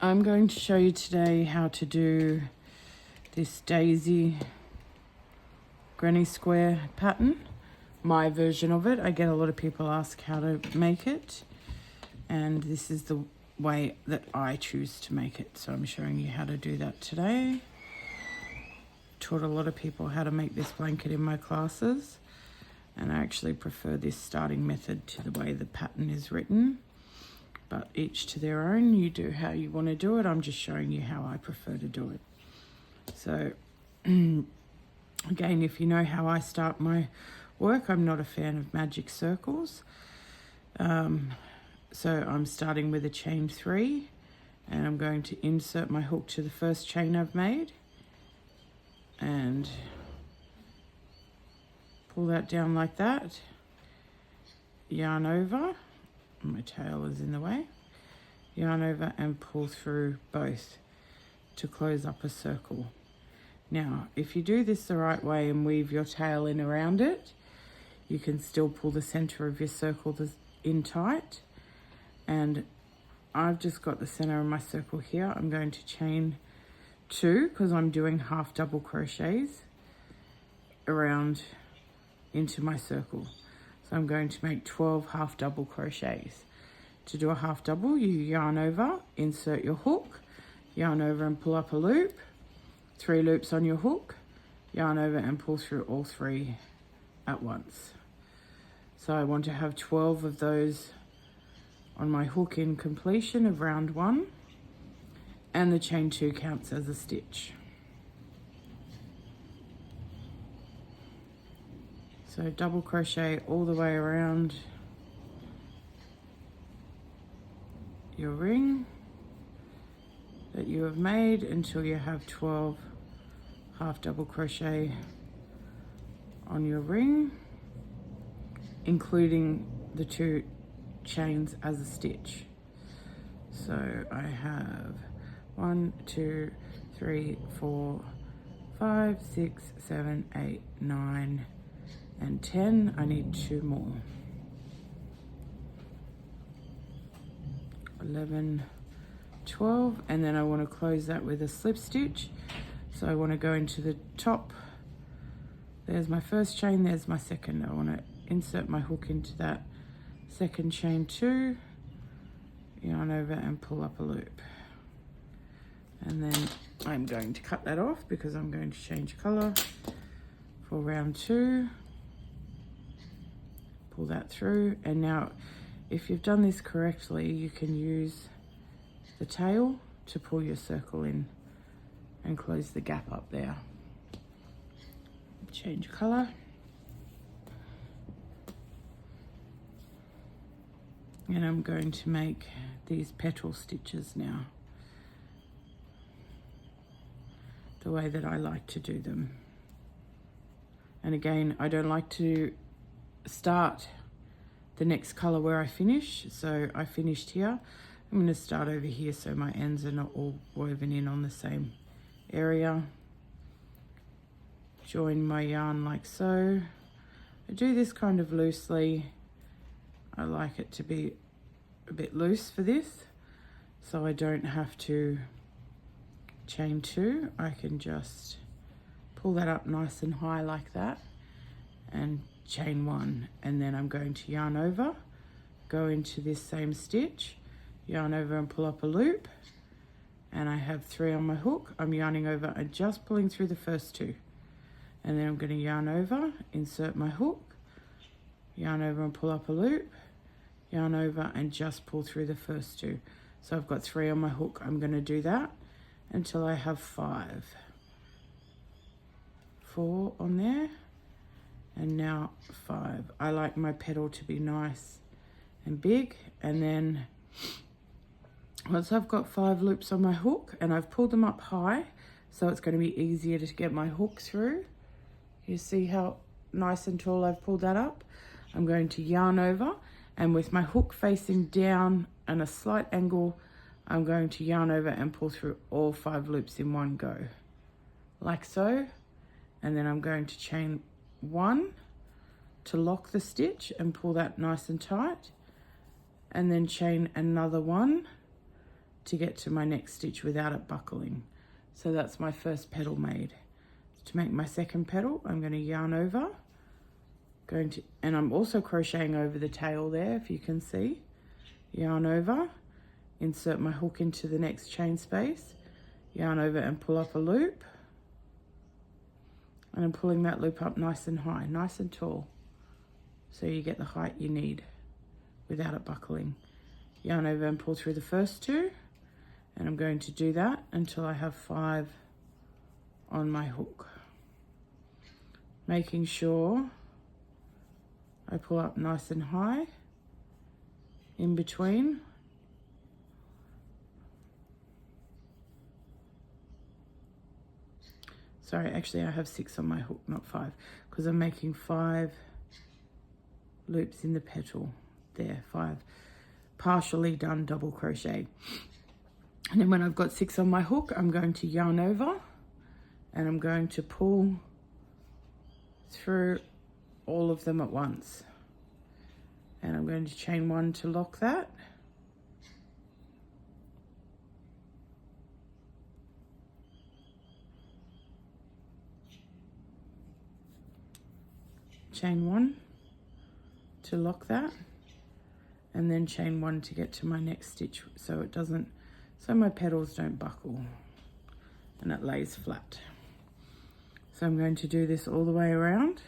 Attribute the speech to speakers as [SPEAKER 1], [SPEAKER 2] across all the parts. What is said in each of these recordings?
[SPEAKER 1] I'm going to show you today how to do this daisy granny square pattern, my version of it. I get a lot of people ask how to make it, and this is the way that I choose to make it. So I'm showing you how to do that today. Taught a lot of people how to make this blanket in my classes, and I actually prefer this starting method to the way the pattern is written, but each to their own. You do how you want to do it. I'm just showing you how I prefer to do it. So again, if you know how I start my work, I'm not a fan of magic circles. So I'm starting with a chain 3, and I'm going to insert my hook to the first chain I've made and pull that down like that, yarn over, my tail is in the way, yarn over and pull through both to close up a circle. Now, if you do this the right way and weave your tail in around it, you can still pull the center of your circle in tight. And I've just got the center of my circle here. I'm going to chain 2 because I'm doing half double crochets around into my circle. So I'm going to make 12 half double crochets. To do a half double, you yarn over, insert your hook, yarn over and pull up a loop, 3 loops on your hook, yarn over and pull through all 3 at once. So I want to have 12 of those on my hook in completion of round 1, and the chain 2 counts as a stitch. So double crochet all the way around your ring that you have made until you have 12 half double crochet on your ring, including the 2 chains as a stitch. So I have 1, 2, 3, 4, 5, 6, 7, 8, 9, and 10. I need 2 more. 11, 12, and then I want to close that with a slip stitch. So I want to go into the top. There's my first chain, there's my second. I want to insert my hook into that second chain 2, yarn over and pull up a loop. And then I'm going to cut that off because I'm going to change color for round 2. Pull that through, and now if you've done this correctly, you can use the tail to pull your circle in and close the gap up there. Change color. And I'm going to make these petal stitches now, the way that I like to do them. And again, I don't like to start the next color where I finish. So I finished here. I'm going to start over here so my ends are not all woven in on the same area. Join my yarn like so. I do this kind of loosely. I like it to be a bit loose for this, so I don't have to chain 2. I can just pull that up nice and high like that and chain 1, and then I'm going to yarn over, go into this same stitch, yarn over and pull up a loop, and I have 3 on my hook. I'm yarning over and just pulling through the first 2, and then I'm going to yarn over, insert my hook, yarn over and pull up a loop, yarn over and just pull through the first 2. So I've got 3 on my hook. I'm going to do that until I have 5. 4 on there, and now 5. I like my petal to be nice and big, and then once I've got 5 loops on my hook and I've pulled them up high, so it's going to be easier to get my hook through. You see how nice and tall I've pulled that up? I'm going to yarn over, and with my hook facing down and a slight angle, I'm going to yarn over and pull through all 5 loops in one go, like so. And then I'm going to chain 1 to lock the stitch and pull that nice and tight, and then chain another 1 to get to my next stitch without it buckling. So that's my first petal made. To make my second petal, I'm going to yarn over, and I'm also crocheting over the tail there, if you can see. Yarn over, insert my hook into the next chain space, yarn over and pull up a loop. And I'm pulling that loop up nice and high, nice and tall, so you get the height you need without it buckling. Yarn over and pull through the first two, and I'm going to do that until I have 5 on my hook. Making sure I pull up nice and high in between. Sorry, actually I have 6 on my hook, not 5, because I'm making 5 loops in the petal. There, 5 partially done double crochet. And then when I've got 6 on my hook, I'm going to yarn over and I'm going to pull through all of them at once. And I'm going to chain 1 to lock that. Chain 1 to lock that, and then chain 1 to get to my next stitch so it doesn't, so my petals don't buckle and it lays flat. So I'm going to do this all the way around.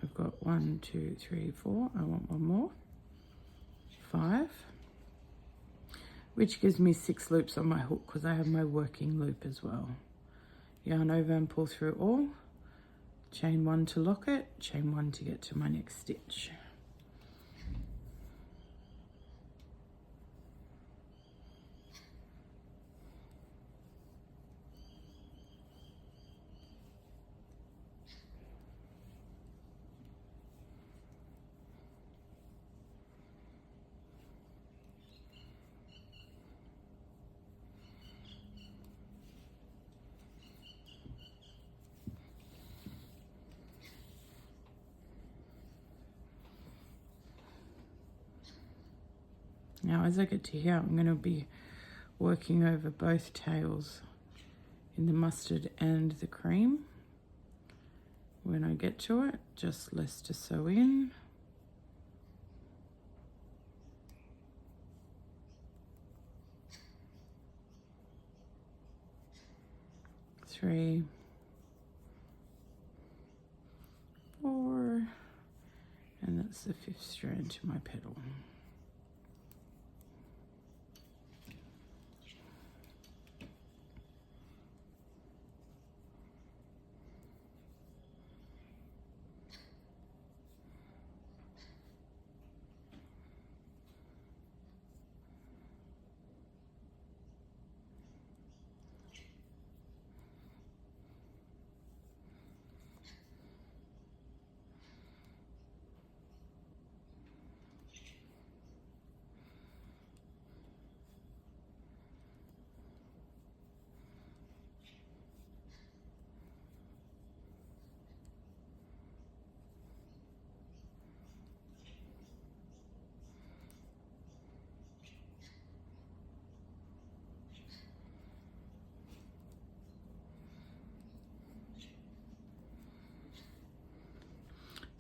[SPEAKER 1] I've got 1, 2, 3, 4. I want one more. 5, which gives me 6 loops on my hook because I have my working loop as well. Yarn over and pull through all. Chain 1 to lock it. Chain 1 to get to my next stitch. Now as I get to here, I'm going to be working over both tails in the mustard and the cream. When I get to it, just less to sew in. Three, 4, and that's the 5th strand to my petal.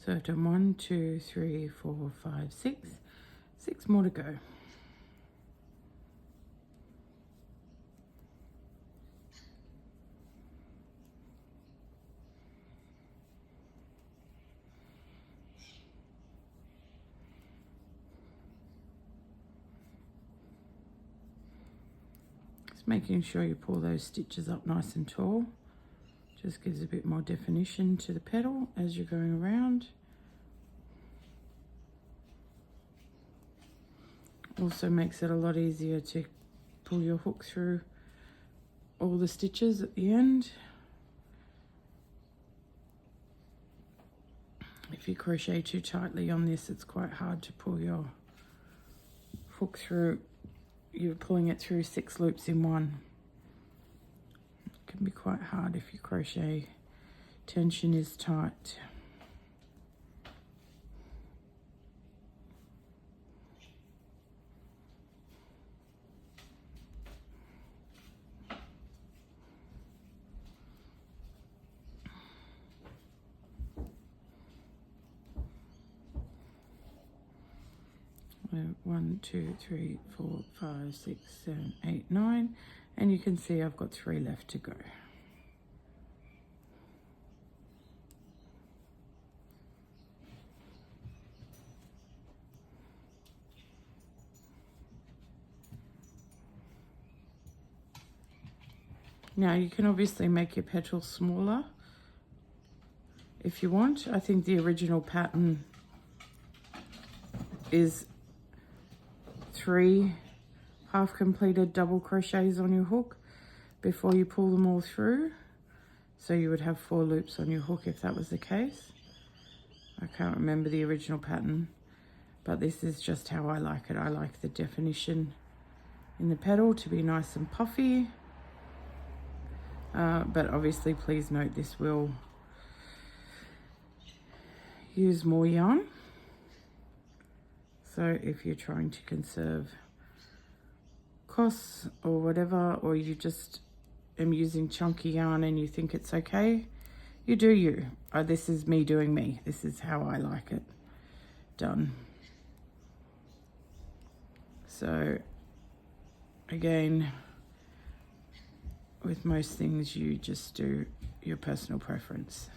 [SPEAKER 1] So I've done 1, 2, 3, 4, 5, 6. 6 more to go. Just making sure you pull those stitches up nice and tall. Just gives a bit more definition to the petal as you're going around. Also makes it a lot easier to pull your hook through all the stitches at the end. If you crochet too tightly on this, it's quite hard to pull your hook through you're pulling it through 6 loops in one. It can be quite hard if your crochet tension is tight. One, 2, 3, 4, 5, 6, 7, 8, 9, and you can see I've got 3 left to go. Now you can obviously make your petals smaller if you want. I think the original pattern is 3 half completed double crochets on your hook before you pull them all through. So you would have 4 loops on your hook if that was the case. I can't remember the original pattern, but this is just how I like it. I like the definition in the petal to be nice and puffy. But obviously please note this will use more yarn. So if you're trying to conserve costs or whatever, or you just am using chunky yarn and you think it's okay, you do you. This is me doing me. This is how I like it done. So again, with most things you just do your personal preference.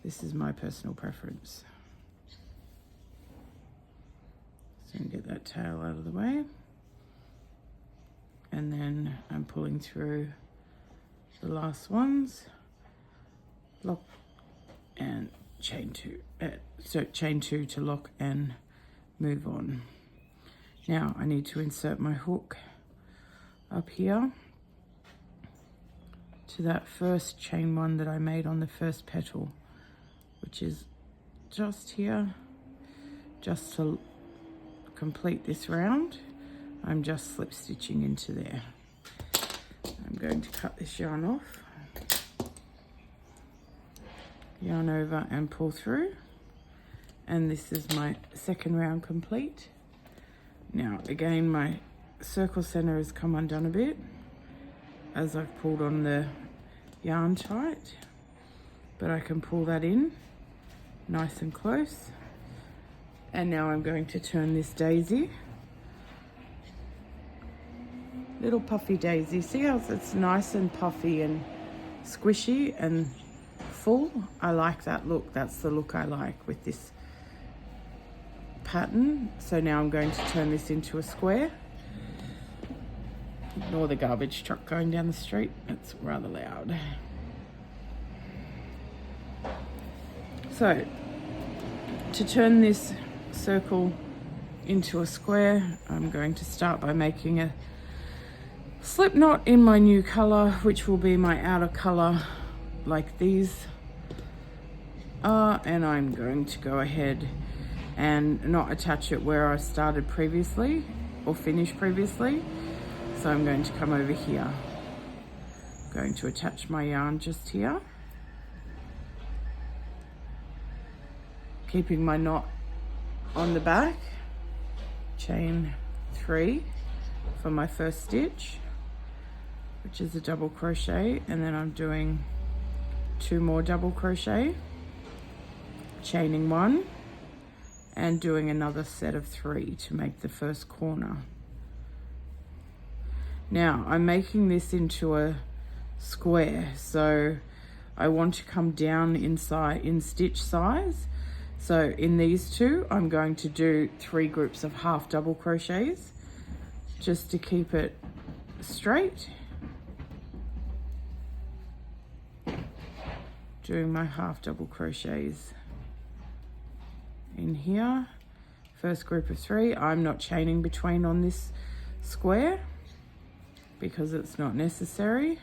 [SPEAKER 1] This is my personal preference. So get that tail out of the way, and then I'm pulling through the last ones, lock and chain 2, so chain 2 to lock and move on. Now I need to insert my hook up here to that first chain 1 that I made on the first petal, which is just here. Just to complete this round, I'm just slip stitching into there. I'm going to cut this yarn off, yarn over and pull through, and this is my second round complete. Now again, my circle center has come undone a bit as I've pulled on the yarn tight, but I can pull that in nice and close. And now I'm going to turn this daisy, little puffy daisy. See how it's nice and puffy and squishy and full? I like that look. That's the look I like with this pattern. So now I'm going to turn this into a square. Ignore the garbage truck going down the street. It's rather loud. So to turn this circle into a square, I'm going to start by making a slip knot in my new color, which will be my outer color, like these are, and I'm going to go ahead and not attach it where I started previously or finished previously. So I'm going to come over here, going to attach my yarn just here, keeping my knot on the back, chain 3 for my first stitch, which is a double crochet, and then I'm doing 2 more double crochet, chaining 1 and doing another set of 3 to make the first corner. Now I'm making this into a square, so I want to come down inside in stitch size. So in these 2, I'm going to do 3 groups of half double crochets just to keep it straight. Doing my half double crochets in here. First group of 3. I'm not chaining between on this square because it's not necessary.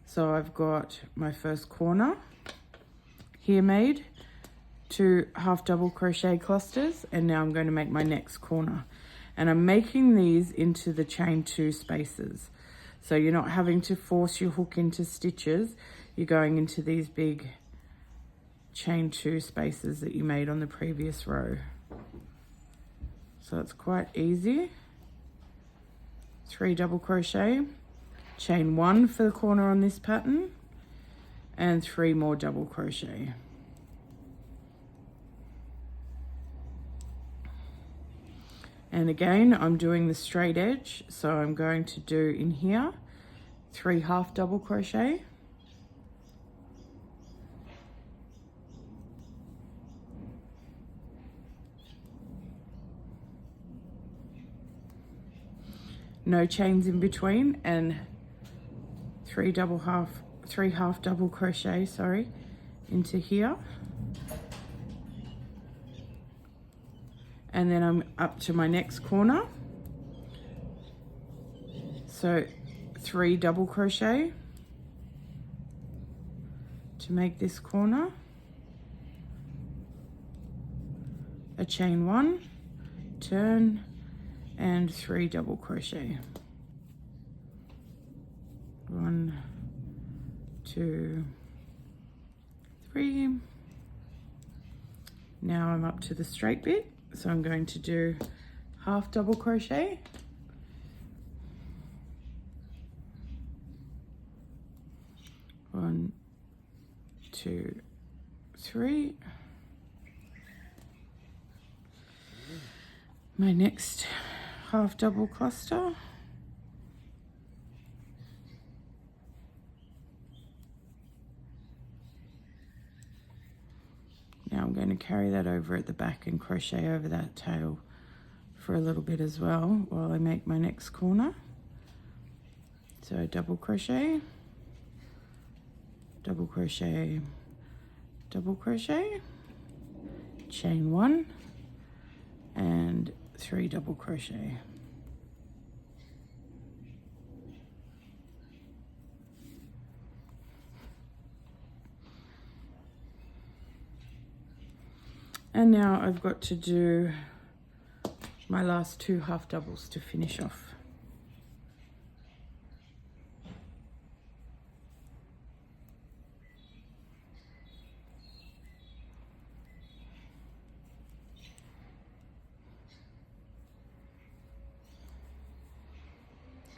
[SPEAKER 1] So I've got my first corner here made, 2 half double crochet clusters, and now I'm going to make my next corner. And I'm making these into the chain 2 spaces. So you're not having to force your hook into stitches. You're going into these big chain 2 spaces that you made on the previous row. So it's quite easy. 3 double crochet, chain 1 for the corner on this pattern, and 3 more double crochet. And again, I'm doing the straight edge, so I'm going to do in here 3 half double crochet, no chains in between, and 3 half double crochet, sorry, into here. And then I'm up to my next corner. So 3 double crochet to make this corner, a chain 1, turn, and 3 double crochet. 1, 2, 3. Now I'm up to the straight bit, so I'm going to do half double crochet, one, 2, 3. My next half double cluster, now I'm going to carry that over at the back and crochet over that tail for a little bit as well while I make my next corner. So double crochet, double crochet, double crochet, chain 1, and 3 double crochet. And now I've got to do my last 2 half doubles to finish off.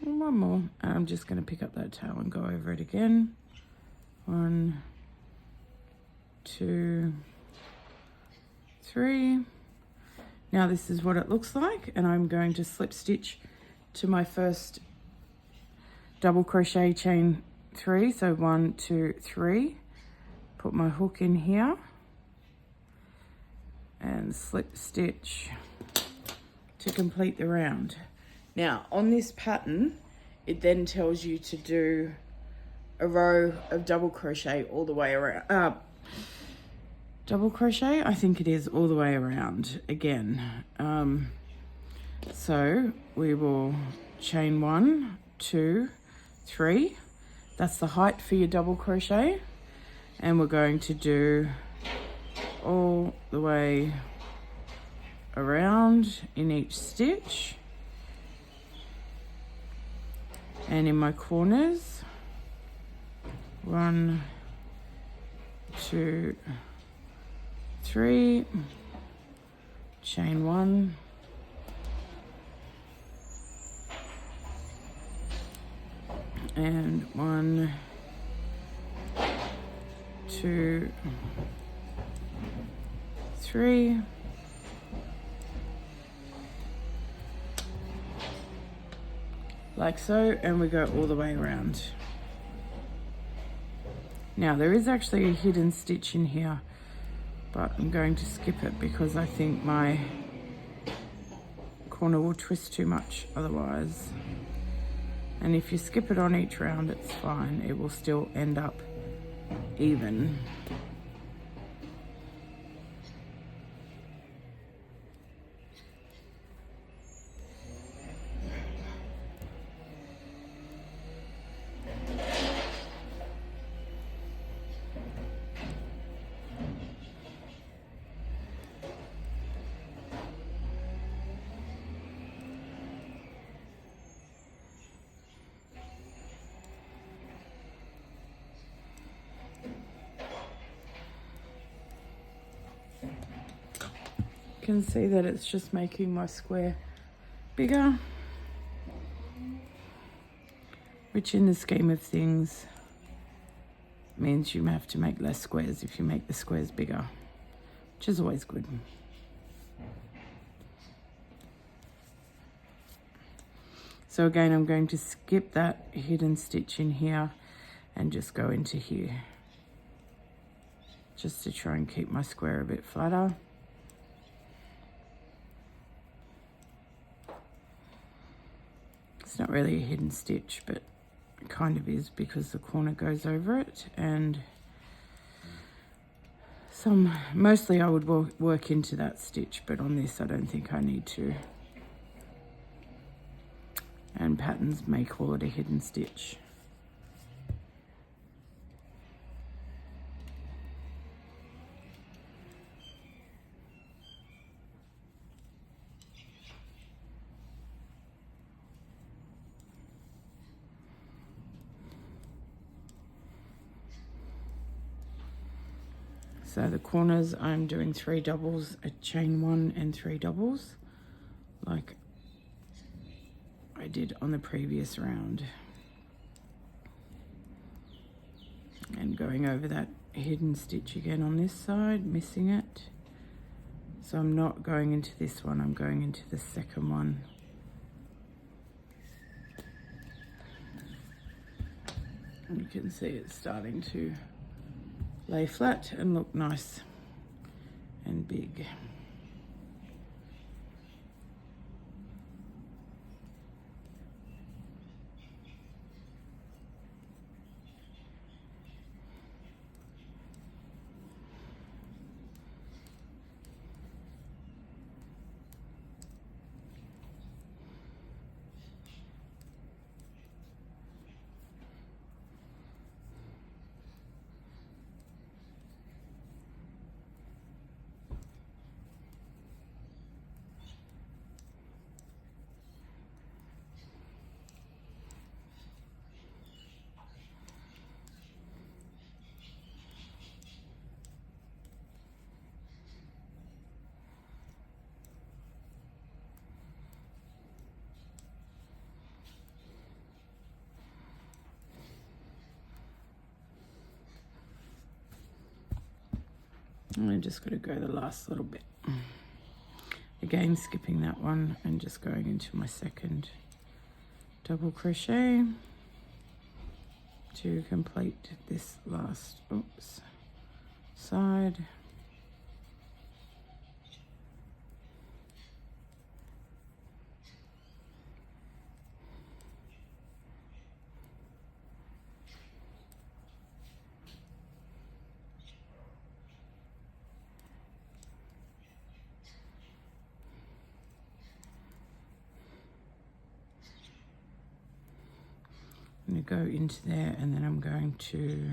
[SPEAKER 1] And one more. I'm just going to pick up that tail and go over it again. 1, 2, 3. Now this is what it looks like, and I'm going to slip stitch to my first double crochet, chain 3. So 1, 2, 3. Put my hook in here and slip stitch to complete the round. Now on this pattern, it then tells you to do a row of double crochet all the way around. Double crochet, I think it is, all the way around again. So we will chain 1, 2, 3. That's the height for your double crochet. And we're going to do all the way around in each stitch. And in my corners, 1, 2, 3, chain 1, and 1, 2, 3, like so, and we go all the way around. Now there is actually a hidden stitch in here, but I'm going to skip it because I think my corner will twist too much otherwise. And if you skip it on each round, it's fine. It will still end up even. can see that it's just making my square bigger, which in the scheme of things means you have to make less squares if you make the squares bigger, which is always good. So again, I'm going to skip that hidden stitch in here and just go into here, just to try and keep my square a bit flatter. It's not really a hidden stitch, but it kind of is because the corner goes over it, and mostly I would work into that stitch, but on this I don't think I need to. And patterns may call it a hidden stitch. So the corners, I'm doing 3 doubles, a chain 1 and 3 doubles, like I did on the previous round. And going over that hidden stitch again on this side, missing it. So I'm not going into this one, I'm going into the second one. And you can see it's starting to lay flat and look nice and big. And I just got to go the last little bit. Again, skipping that one and just going into my second double crochet to complete this last side. I'm going to go into there, and then I'm going to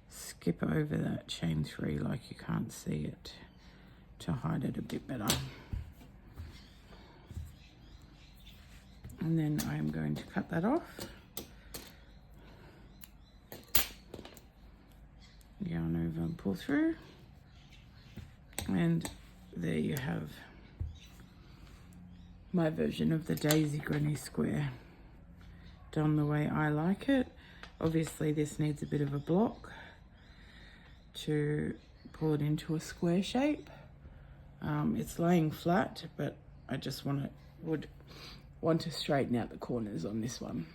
[SPEAKER 1] skip over that chain 3 like you can't see it to hide it a bit better. And then I'm going to cut that off. Yarn over and pull through. And there you have my version of the daisy granny square, done the way I like it. Obviously this needs a bit of a block to pull it into a square shape. It's laying flat, but I just would want to straighten out the corners on this one.